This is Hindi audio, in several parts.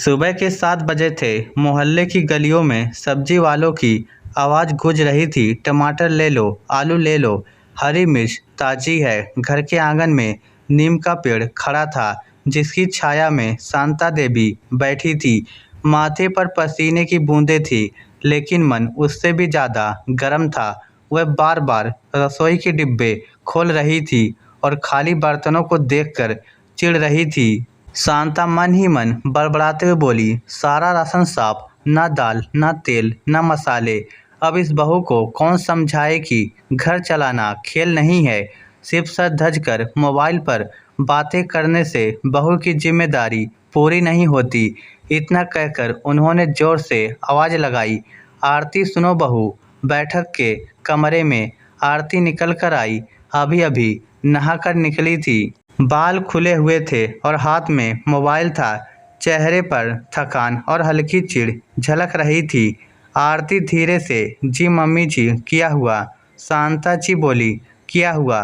सुबह के 7 बजे थे। मोहल्ले की गलियों में सब्जी वालों की आवाज़ गूंज रही थी। टमाटर ले लो, आलू ले लो, हरी मिर्च ताज़ी है। घर के आंगन में नीम का पेड़ खड़ा था, जिसकी छाया में शांता देवी बैठी थी। माथे पर पसीने की बूंदें थी, लेकिन मन उससे भी ज़्यादा गर्म था। वह बार बार रसोई के डिब्बे खोल रही थी और खाली बर्तनों को देखकर चिढ़ रही थी। शांता मन ही मन बड़बड़ाते हुए बोली, सारा राशन साफ, न दाल न तेल न मसाले। अब इस बहू को कौन समझाए कि घर चलाना खेल नहीं है। सिर्फ सर धज कर मोबाइल पर बातें करने से बहू की जिम्मेदारी पूरी नहीं होती। इतना कहकर उन्होंने जोर से आवाज़ लगाई, आरती सुनो बहू। बैठक के कमरे में आरती निकल कर आई। अभी अभी नहा कर निकली थी। बाल खुले हुए थे और हाथ में मोबाइल था। चेहरे पर थकान और हल्की चिढ़ झलक रही थी। आरती धीरे से, जी मम्मी जी, क्या हुआ? शांता जी बोली, क्या हुआ?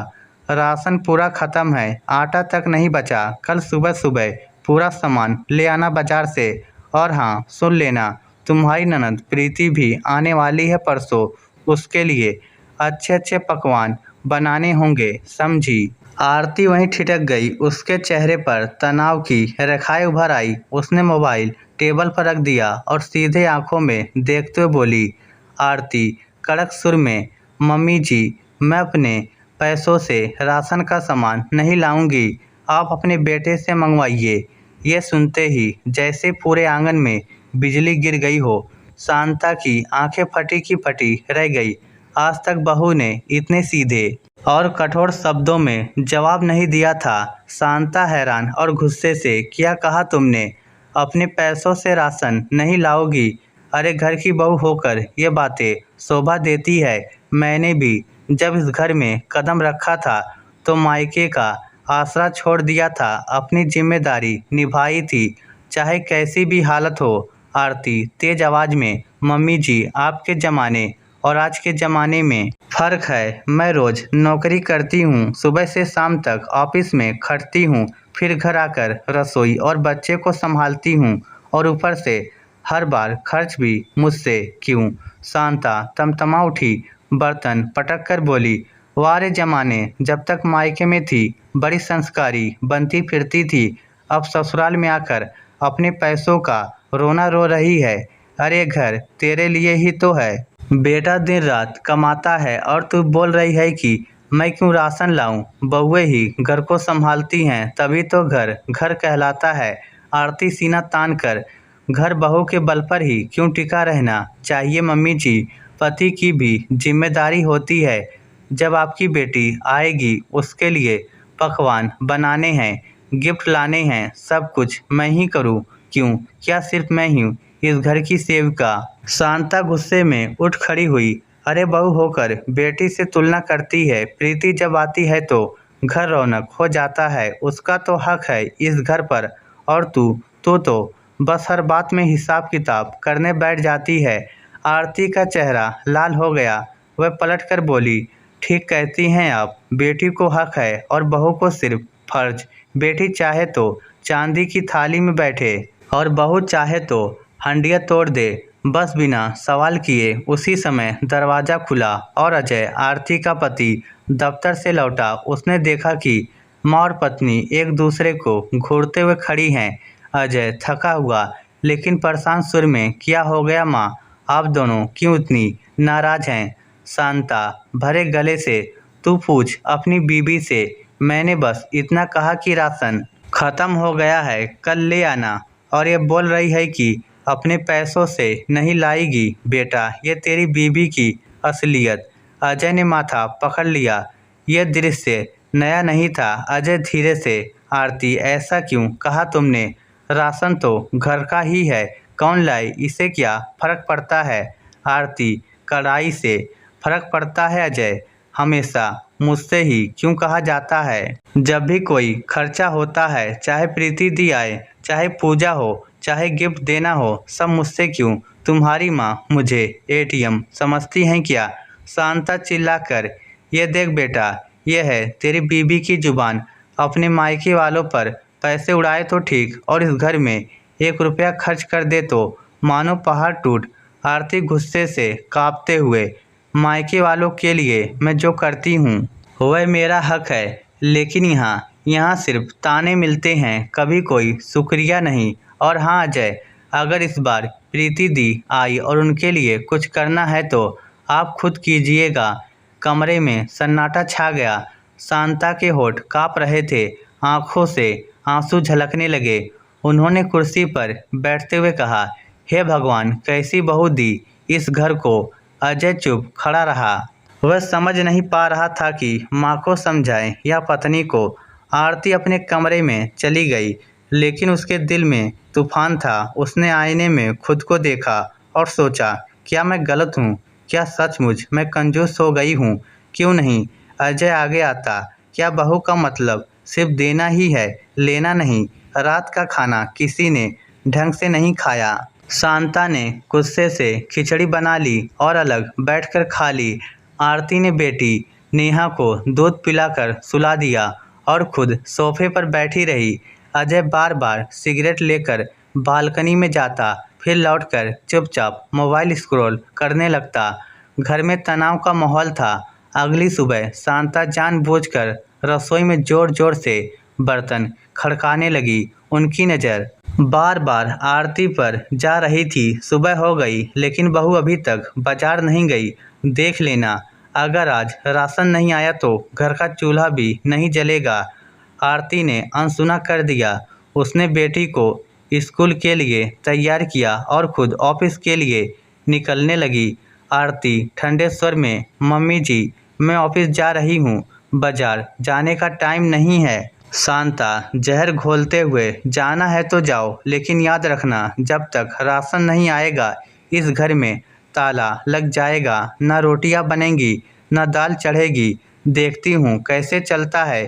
राशन पूरा ख़त्म है, आटा तक नहीं बचा। कल सुबह सुबह पूरा सामान ले आना बाजार से। और हाँ, सुन लेना, तुम्हारी ननद प्रीति भी आने वाली है परसों। उसके लिए अच्छे अच्छे पकवान बनाने होंगे, समझी? आरती वहीं ठिठक गई। उसके चेहरे पर तनाव की रेखाएं उभर आई। उसने मोबाइल टेबल पर रख दिया और सीधे आंखों में देखते हुए बोली, आरती कड़क सुर में, मम्मी जी, मैं अपने पैसों से राशन का सामान नहीं लाऊंगी, आप अपने बेटे से मंगवाइए। ये सुनते ही जैसे पूरे आंगन में बिजली गिर गई हो। शांता की आंखें फटी की फटी रह गई। आज तक बहू ने इतने सीधे और कठोर शब्दों में जवाब नहीं दिया था। शांता हैरान और गुस्से से, क्या कहा तुमने? अपने पैसों से राशन नहीं लाओगी? अरे घर की बहू होकर ये बातें शोभा देती है। मैंने भी जब इस घर में कदम रखा था तो मायके का आसरा छोड़ दिया था, अपनी जिम्मेदारी निभाई थी, चाहे कैसी भी हालत हो। आरती तेज आवाज में, मम्मी जी, आपके ज़माने और आज के ज़माने में फ़र्क है। मैं रोज़ नौकरी करती हूँ, सुबह से शाम तक ऑफिस में खटती हूँ, फिर घर आकर रसोई और बच्चे को संभालती हूँ, और ऊपर से हर बार खर्च भी मुझसे क्यों? शांता तमतमा उठी, बर्तन पटक कर बोली, वारे ज़माने, जब तक मायके में थी बड़ी संस्कारी बनती फिरती थी, अब ससुराल में आकर अपने पैसों का रोना रो रही है। अरे घर तेरे लिए ही तो है। बेटा दिन रात कमाता है और तू बोल रही है कि मैं क्यों राशन लाऊं? बहुएं ही घर को संभालती हैं, तभी तो घर घर कहलाता है। आरती सीना तान कर, घर बहू के बल पर ही क्यों टिका रहना चाहिए मम्मी जी? पति की भी जिम्मेदारी होती है। जब आपकी बेटी आएगी उसके लिए पकवान बनाने हैं, गिफ्ट लाने हैं, सब कुछ मैं ही करूं क्यों? क्या सिर्फ मैं ही इस घर की सेविका? शांता गुस्से में उठ खड़ी हुई। अरे बहू होकर बेटी से तुलना करती है? प्रीति जब आती है तो घर रौनक हो जाता है, उसका तो हक है इस घर पर। और तू तो बस हर बात में हिसाब किताब करने बैठ जाती है। आरती का चेहरा लाल हो गया। वह पलट कर बोली, ठीक कहती हैं आप, बेटी को हक है और बहू को सिर्फ फर्ज। बेटी चाहे तो चांदी की थाली में बैठे और बहू चाहे तो हंडिया तोड़ दे। बस बिना सवाल किए उसी समय दरवाज़ा खुला और अजय, आरती का पति, दफ्तर से लौटा। उसने देखा कि माँ और पत्नी एक दूसरे को घूरते हुए खड़ी हैं। अजय थका हुआ लेकिन परेशान सुर में, क्या हो गया माँ? आप दोनों क्यों इतनी नाराज हैं? शांता भरे गले से, तू पूछ अपनी बीबी से। मैंने बस इतना कहा कि राशन ख़त्म हो गया है, कल ले आना, और ये बोल रही है कि अपने पैसों से नहीं लाएगी। बेटा, ये तेरी बीबी की असलियत। अजय ने माथा पकड़ लिया। यह दृश्य नया नहीं था। अजय धीरे से, आरती ऐसा क्यों कहा तुमने? राशन तो घर का ही है, कौन लाए इसे क्या फर्क पड़ता है? आरती कड़ाई से, फर्क पड़ता है अजय, हमेशा मुझसे ही क्यों कहा जाता है? जब भी कोई खर्चा होता है, चाहे प्रीति दी आए, चाहे पूजा हो, चाहे गिफ्ट देना हो, सब मुझसे क्यों? तुम्हारी माँ मुझे एटीएम समझती हैं क्या? शांता चिल्लाकर, ये देख बेटा, ये है तेरी बीबी की जुबान। अपने मायके वालों पर पैसे उड़ाए तो ठीक, और इस घर में 1 रुपया खर्च कर दे तो मानो पहाड़ टूट। आरती गुस्से से कांपते हुए, मायके वालों के लिए मैं जो करती हूँ वह मेरा हक है, लेकिन यहाँ सिर्फ ताने मिलते हैं, कभी कोई शुक्रिया नहीं। और हाँ अजय, अगर इस बार प्रीति दी आई और उनके लिए कुछ करना है तो आप खुद कीजिएगा। कमरे में सन्नाटा छा गया। शांता के होठ कांप रहे थे, आंखों से आंसू झलकने लगे। उन्होंने कुर्सी पर बैठते हुए कहा, हे भगवान, कैसी बहू दी इस घर को। अजय चुप खड़ा रहा। वह समझ नहीं पा रहा था कि माँ को समझाए या पत्नी को। आरती अपने कमरे में चली गई, लेकिन उसके दिल में तूफान था। उसने आईने में खुद को देखा और सोचा, क्या मैं गलत हूँ? क्या सचमुच मैं कंजूस हो गई हूँ? क्यों नहीं अजय आगे आता? क्या बहू का मतलब सिर्फ देना ही है, लेना नहीं? रात का खाना किसी ने ढंग से नहीं खाया। शांता ने गुस्से से खिचड़ी बना ली और अलग बैठकर खा ली। आरती ने बेटी नेहा को दूध पिलाकर सुला दिया और खुद सोफे पर बैठी रही। अजय बार बार सिगरेट लेकर बालकनी में जाता, फिर लौटकर चुपचाप मोबाइल स्क्रॉल करने लगता। घर में तनाव का माहौल था। अगली सुबह शांता जानबूझकर रसोई में जोर जोर से बर्तन खड़काने लगी। उनकी नज़र बार बार आरती पर जा रही थी। सुबह हो गई, लेकिन बहू अभी तक बाजार नहीं गई। देख लेना, अगर आज राशन नहीं आया तो घर का चूल्हा भी नहीं जलेगा। आरती ने अनसुना कर दिया। उसने बेटी को स्कूल के लिए तैयार किया और खुद ऑफिस के लिए निकलने लगी। आरती ठंडे स्वर में, मम्मी जी, मैं ऑफिस जा रही हूँ, बाजार जाने का टाइम नहीं है। शांता जहर घोलते हुए, जाना है तो जाओ, लेकिन याद रखना, जब तक राशन नहीं आएगा इस घर में ताला लग जाएगा। न रोटियां बनेंगी, न दाल चढ़ेगी। देखती हूँ कैसे चलता है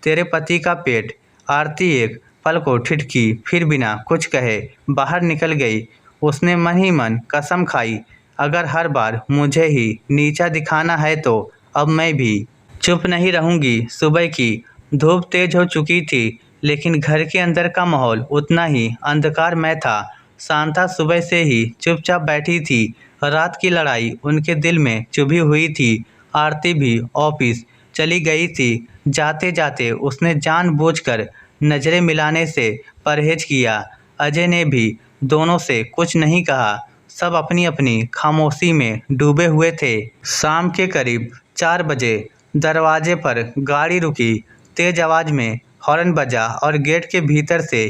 तेरे पति का पेट। आरती एक पल को ठिठकी, फिर बिना कुछ कहे बाहर निकल गई। उसने मन ही मन कसम खाई, अगर हर बार मुझे ही नीचा दिखाना है तो अब मैं भी चुप नहीं रहूंगी। सुबह की धूप तेज हो चुकी थी, लेकिन घर के अंदर का माहौल उतना ही अंधकारमय था। शांता सुबह से ही चुपचाप बैठी थी। रात की लड़ाई उनके दिल में चुभी हुई थी। आरती भी ऑफिस चली गई थी। जाते जाते उसने जानबूझकर नज़रें मिलाने से परहेज किया। अजय ने भी दोनों से कुछ नहीं कहा। सब अपनी अपनी खामोशी में डूबे हुए थे। शाम के करीब 4 बजे दरवाजे पर गाड़ी रुकी। तेज आवाज़ में हॉर्न बजा और गेट के भीतर से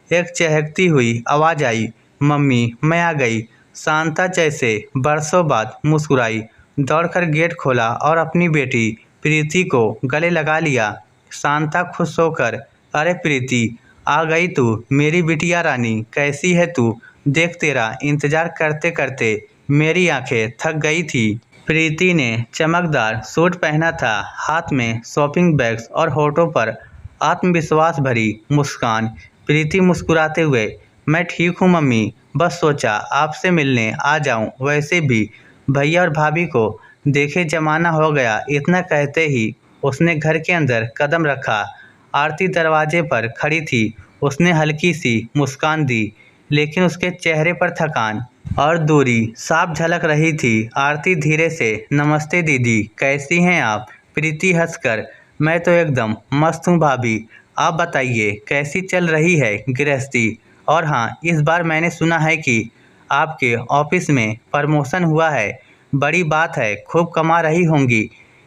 एक चहकती हुई आवाज़ आई, मम्मी मैं आ गई। शांता जैसे बरसों बाद मुस्कुराई, दौड़कर गेट खोला और अपनी बेटी प्रीति को गले लगा लिया। शांता खुश होकर, अरे प्रीति, आ गई तू, मेरी बिटिया रानी, कैसी है तू? देख, तेरा इंतजार करते करते मेरी आंखें थक गई थी। प्रीति ने चमकदार सूट पहना था, हाथ में शॉपिंग बैग्स और होठों पर आत्मविश्वास भरी मुस्कान। प्रीति मुस्कुराते हुए, मैं ठीक हूँ मम्मी, बस सोचा आपसे मिलने आ जाऊँ। वैसे भी भैया और भाभी को देखे जमाना हो गया। इतना कहते ही उसने घर के अंदर कदम रखा। आरती दरवाजे पर खड़ी थी। उसने हल्की सी मुस्कान दी, लेकिन उसके चेहरे पर थकान और दूरी साफ झलक रही थी। आरती धीरे से, नमस्ते दीदी, कैसी हैं आप? प्रीति हंसकर, मैं तो एकदम मस्त हूँ भाभी, आप बताइए कैसी चल रही है गृहस्थी? और हाँ, इस बार मैंने सुना है कि आपके ऑफिस में प्रमोशन हुआ है, बड़ी बात है, खूब कमा रही होंगी।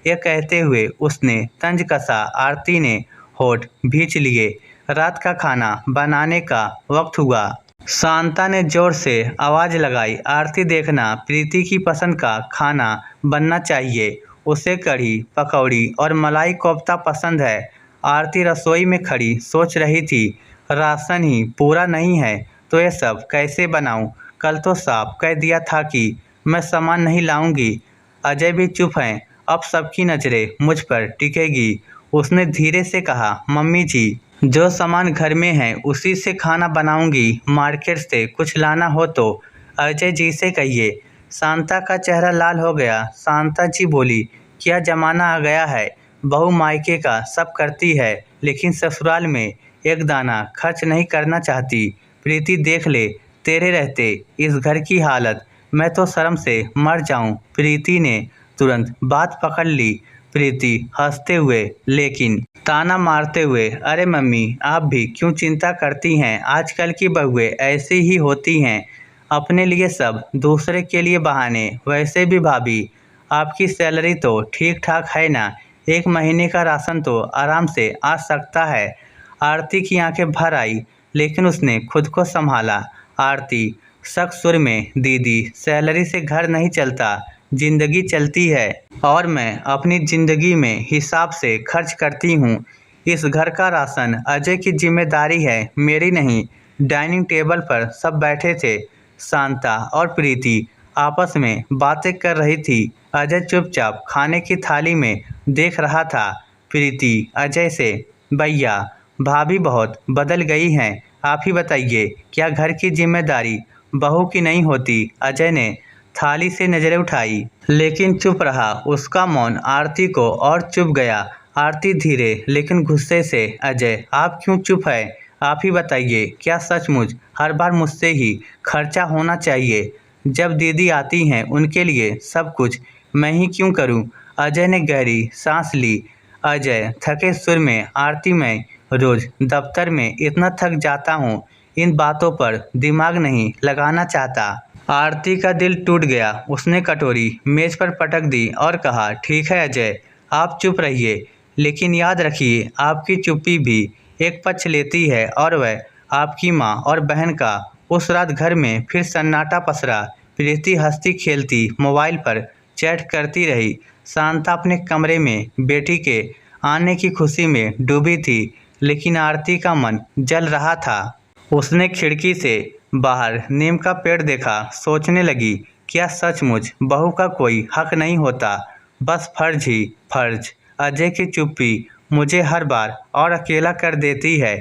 ये कहते हुए उसने तंज कसा। आरती ने होठ भींच लिए। रात का खाना बनाने का वक्त हुआ। शांता ने जोर से आवाज़ लगाई, आरती देखना, प्रीति की पसंद का खाना बनना चाहिए। उसे कढ़ी पकौड़ी और मलाई कोफ्ता पसंद है। आरती रसोई में खड़ी सोच रही थी, राशन ही पूरा नहीं है तो ये सब कैसे बनाऊं? कल तो साफ कह दिया था कि मैं सामान नहीं लाऊंगी। अजय भी चुप हैं, अब सबकी नज़रें मुझ पर टिकेगी। उसने धीरे से कहा, मम्मी जी, जो सामान घर में है उसी से खाना बनाऊंगी। मार्केट से कुछ लाना हो तो अजय जी से कहिए। शांता का चेहरा लाल हो गया। शांता जी बोली, क्या जमाना आ गया है, बहू मायके का सब करती है, लेकिन ससुराल में एक दाना खर्च नहीं करना चाहती। प्रीति देख ले तेरे रहते इस घर की हालत, मैं तो शर्म से मर जाऊं। प्रीति ने तुरंत बात पकड़ ली। प्रीति हंसते हुए लेकिन ताना मारते हुए, अरे मम्मी आप भी क्यों चिंता करती हैं, आजकल की बहुएं ऐसी ही होती हैं, अपने लिए सब दूसरे के लिए बहाने। वैसे भी भाभी आपकी सैलरी तो ठीक ठाक है ना, एक महीने का राशन तो आराम से आ सकता है। आरती की आंखें भर आई लेकिन उसने खुद को संभाला। आरती सख्त सुर में, दीदी सैलरी से घर नहीं चलता, जिंदगी चलती है और मैं अपनी जिंदगी में हिसाब से खर्च करती हूँ। इस घर का राशन अजय की जिम्मेदारी है, मेरी नहीं। डाइनिंग टेबल पर सब बैठे थे। शांता और प्रीति आपस में बातें कर रही थी। अजय चुपचाप खाने की थाली में देख रहा था। प्रीति अजय से, भैया भाभी बहुत बदल गई हैं, आप ही बताइए क्या घर की जिम्मेदारी बहू की नहीं होती। अजय ने थाली से नजरें उठाई लेकिन चुप रहा। उसका मौन आरती को और चुप गया। आरती धीरे लेकिन गुस्से से, अजय आप क्यों चुप है, आप ही बताइए क्या सचमुच हर बार मुझसे ही खर्चा होना चाहिए। जब दीदी आती हैं उनके लिए सब कुछ मैं ही क्यों करूं। अजय ने गहरी सांस ली। अजय थके सुर में, आरती मैं रोज दफ्तर में इतना थक जाता हूँ, इन बातों पर दिमाग नहीं लगाना चाहता। आरती का दिल टूट गया। उसने कटोरी मेज पर पटक दी और कहा, ठीक है अजय आप चुप रहिए, लेकिन याद रखिए आपकी चुप्पी भी एक पक्ष लेती है और वह आपकी माँ और बहन का। उस रात घर में फिर सन्नाटा पसरा। प्रीति हंसती खेलती मोबाइल पर चैट करती रही। शांता अपने कमरे में बेटी के आने की खुशी में डूबी थी, लेकिन आरती का मन जल रहा था। उसने खिड़की से बाहर नीम का पेड़ देखा, सोचने लगी क्या सचमुच बहू का कोई हक नहीं होता, बस फर्ज ही फर्ज। अजय की चुप्पी मुझे हर बार और अकेला कर देती है।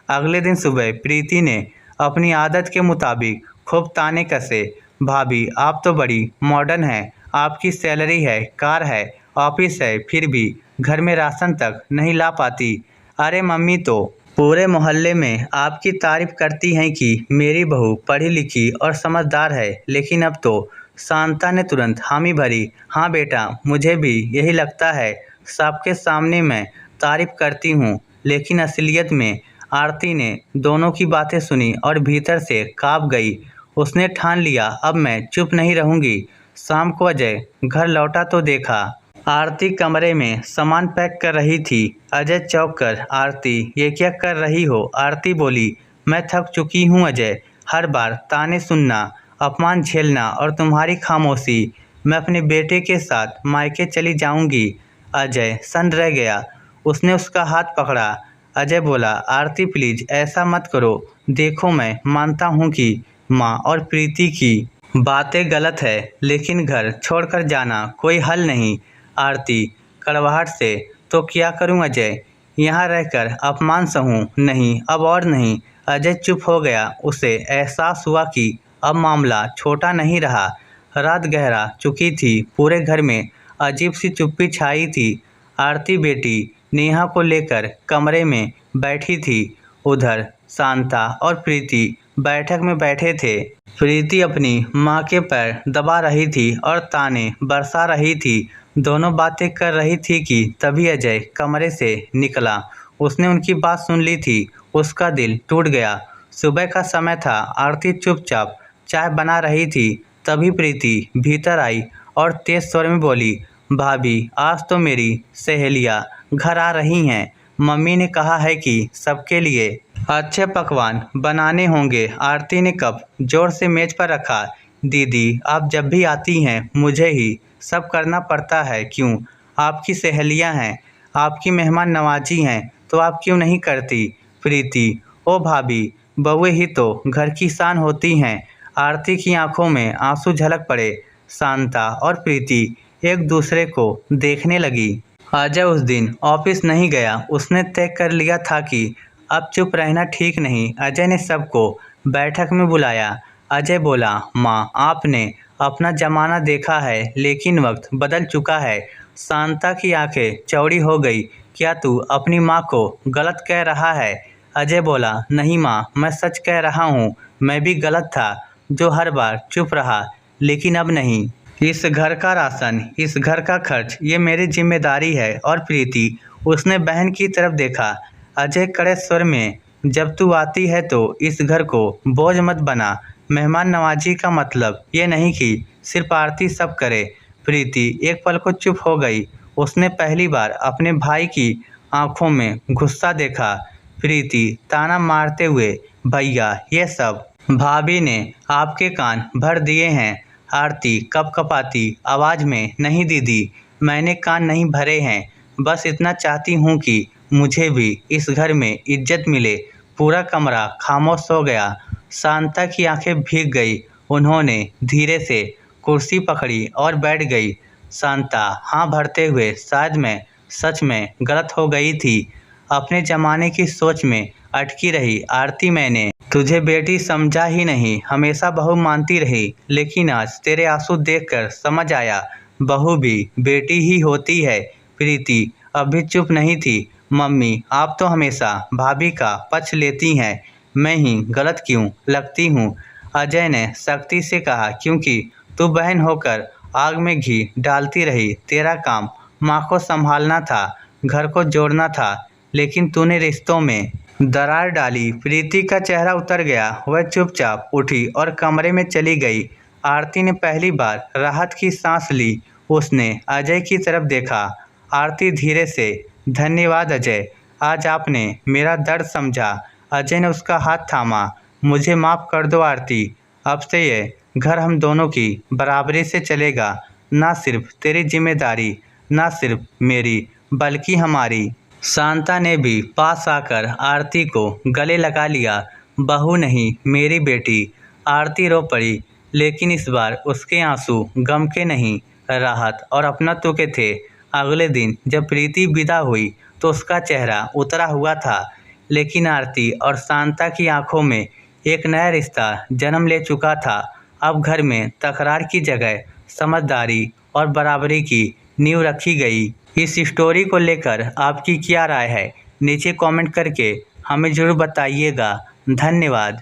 अगले दिन सुबह प्रीति ने अपनी आदत के मुताबिक खूब ताने कसे। भाभी आप तो बड़ी मॉडर्न हैं, आपकी सैलरी है, कार है, ऑफिस है, फिर भी घर में राशन तक नहीं ला पाती। अरे मम्मी तो पूरे मोहल्ले में आपकी तारीफ करती हैं कि मेरी बहू पढ़ी लिखी और समझदार है, लेकिन अब तो। शांता ने तुरंत हामी भरी, हाँ बेटा मुझे भी यही लगता है, सबके सामने मैं तारीफ करती हूँ लेकिन असलियत में। आरती ने दोनों की बातें सुनी और भीतर से कांप गई। उसने ठान लिया अब मैं चुप नहीं रहूंगी। शाम को अजय घर लौटा तो देखा आरती कमरे में सामान पैक कर रही थी। अजय चौंक कर, आरती ये क्या कर रही हो। आरती बोली, मैं थक चुकी हूँ अजय, हर बार ताने सुनना, अपमान झेलना और तुम्हारी खामोशी। मैं अपने बेटे के साथ मायके चली जाऊंगी। अजय सन्न रह गया। उसने उसका हाथ पकड़ा। अजय बोला, आरती प्लीज ऐसा मत करो, देखो मैं मानता हूँ कि माँ और प्रीति की बातें गलत है, लेकिन घर छोड़कर जाना कोई हल नहीं। आरती कड़वाहट से, तो क्या करूं अजय, यहाँ रहकर अपमान सहूं, नहीं अब और नहीं। अजय चुप हो गया। उसे एहसास हुआ कि अब मामला छोटा नहीं रहा। रात गहरा चुकी थी, पूरे घर में अजीब सी चुप्पी छाई थी। आरती बेटी नेहा को लेकर कमरे में बैठी थी। उधर शांता और प्रीति बैठक में बैठे थे। प्रीति अपनी माँ के पैर दबा रही थी और ताने बरसा रही थी। दोनों बातें कर रही थी कि तभी अजय कमरे से निकला। उसने उनकी बात सुन ली थी। उसका दिल टूट गया। सुबह का समय था। आरती चुपचाप चाय बना रही थी। तभी प्रीति भीतर आई और तेज स्वर में बोली, भाभी आज तो मेरी सहेलियाँ घर आ रही हैं, मम्मी ने कहा है कि सबके लिए अच्छे पकवान बनाने होंगे। आरती ने कप जोर से मेज पर रखा। दीदी आप जब भी आती हैं मुझे ही सब करना पड़ता है, क्यों, आपकी सहेलियां हैं, आपकी मेहमान नवाजी हैं, तो आप क्यों नहीं करती। प्रीति, ओ भाभी बहुएं ही तो घर की शान होती हैं। आरती की आंखों में आंसू झलक पड़े। शांता और प्रीति एक दूसरे को देखने लगी। अजय उस दिन ऑफिस नहीं गया। उसने तय कर लिया था कि अब चुप रहना ठीक नहीं। अजय ने सबको बैठक में बुलाया। अजय बोला, माँ आपने अपना जमाना देखा है, लेकिन वक्त बदल चुका है। शांता की आंखें चौड़ी हो गई। क्या तू अपनी माँ को गलत कह रहा है। अजय बोला, नहीं माँ, मैं सच कह रहा हूँ, मैं भी गलत था जो हर बार चुप रहा, लेकिन अब नहीं। इस घर का राशन, इस घर का खर्च, ये मेरी जिम्मेदारी है। और प्रीति, उसने बहन की तरफ देखा। अजय कड़े स्वर में, जब तू आती है तो इस घर को बोझ मत बना। मेहमान नवाजी का मतलब ये नहीं कि सिर्फ आरती सब करे। प्रीति एक पल को चुप हो गई। उसने पहली बार अपने भाई की आंखों में गुस्सा देखा। प्रीति ताना मारते हुए, भैया ये सब भाभी ने आपके कान भर दिए हैं। आरती कपकपाती आवाज में, नहीं दीदी, मैंने कान नहीं भरे हैं, बस इतना चाहती हूँ कि मुझे भी इस घर में इज्जत मिले। पूरा कमरा खामोश हो गया। शांता की आंखें भीग गई। उन्होंने धीरे से कुर्सी पकड़ी और बैठ गई। शांता हाँ भरते हुए, शायद मैं सच में गलत हो गई थी, अपने जमाने की सोच में अटकी रही। आरती, मैंने तुझे बेटी समझा ही नहीं, हमेशा बहू मानती रही, लेकिन आज तेरे आंसू देखकर समझ आया, बहू भी बेटी ही होती है। प्रीति अब भी चुप नहीं थी। मम्मी, आप तो हमेशा भाभी का पक्ष लेती हैं, मैं ही गलत क्यों लगती हूँ? अजय ने सख्ती से कहा, क्योंकि तू बहन होकर आग में घी डालती रही। तेरा काम माँ को संभालना था, घर को जोड़ना था, लेकिन तूने रिश्तों में दरार डाली। प्रीति का चेहरा उतर गया। वह चुपचाप उठी और कमरे में चली गई। आरती ने पहली बार राहत की सांस ली। उसने अजय की तरफ देखा। आरती धीरे से, धन्यवाद अजय, आज आपने मेरा दर्द समझा। अजय ने उसका हाथ थामा। मुझे माफ़ कर दो आरती, अब से ये घर हम दोनों की बराबरी से चलेगा, ना सिर्फ तेरी जिम्मेदारी, ना सिर्फ मेरी, बल्कि हमारी। शांता ने भी पास आकर आरती को गले लगा लिया। बहू नहीं, मेरी बेटी। आरती रो पड़ी, लेकिन इस बार उसके आंसू गम के नहीं, राहत और अपनत्व के थे। अगले दिन जब प्रीति विदा हुई तो उसका चेहरा उतरा हुआ था, लेकिन आरती और शांता की आंखों में एक नया रिश्ता जन्म ले चुका था। अब घर में तकरार की जगह समझदारी और बराबरी की नींव रखी गई। इस स्टोरी को लेकर आपकी क्या राय है? नीचे कमेंट करके हमें ज़रूर बताइएगा। धन्यवाद।